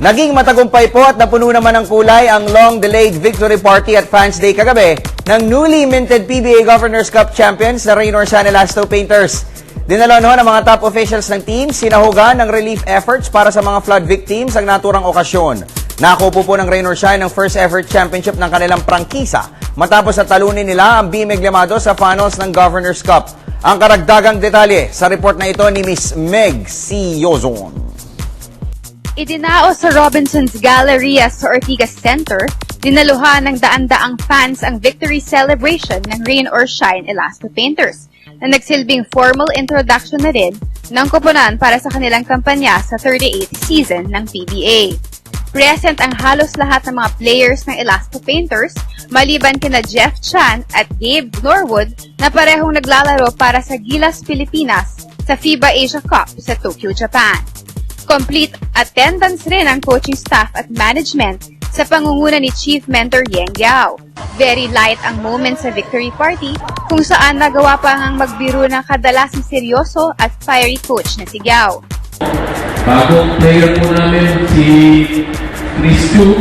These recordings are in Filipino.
Naging matagumpay po at napuno naman ng kulay ang long-delayed victory party at Fans Day kagabi ng newly minted PBA Governors Cup champions na Raynor Shine Elasto Painters. Dinala noon ang mga top officials ng team, sinahugan ng relief efforts para sa mga flood victims ang naturang okasyon. Nakupo po ng Raynor Shine ang first ever championship ng kanilang prangkisa matapos na talunin nila ang BMEG Limado sa finals ng Governors Cup. Ang karagdagang detalye sa report na ito ni Miss Meg C. Yozon. Idinao sa Robinson's Galleria sa Ortigas Center, dinaluhan ng daan-daang fans ang victory celebration ng Rain or Shine Elasto Painters na nagsilbing formal introduction na rin ng koponan para sa kanilang kampanya sa 38th season ng PBA. Present ang halos lahat ng mga players ng Elasto Painters, maliban kina Jeff Chan at Gabe Norwood na parehong naglalaro para sa Gilas Pilipinas sa FIBA Asia Cup sa Tokyo, Japan. Complete attendance rin ang coaching staff at management sa pangunguna ni Chief Mentor Yeng Yao. Very light ang moment sa victory party kung saan nagawa pa ngang magbiro ng kadalasang seryoso at fiery coach na si Yao. Bagong player po namin si Chris Chu.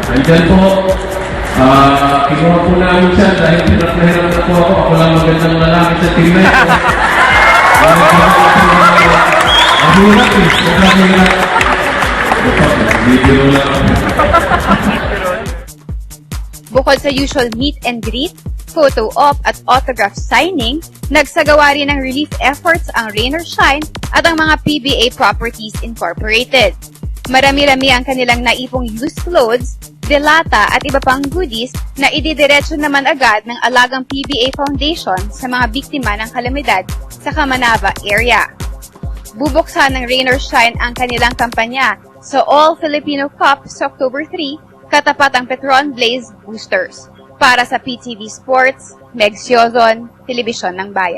Andyan po. Kinuha po namin siya dahil pinapahirap na po ako. Ako lang magandang lalaki sa team na ito. Ang hirap eh. Sobrang hirap. Video lang ako. Bukod sa usual meet and greet, photo op at autograph signing, nagsagawa rin ng relief efforts ang Rain or Shine at ang mga PBA Properties Incorporated. Marami-rami ang kanilang naipong used clothes, delata at iba pang goodies na ididiretso naman agad ng Alagang PBA Foundation sa mga biktima ng kalamidad sa Kamanava area. Bubuksan ng Rain or Shine ang kanilang kampanya sa All Filipino Cup sa October 3, katapat ang Petron Blaze Boosters. Para sa PTV Sports, Meg Siozon, Telebisyon ng Bayan.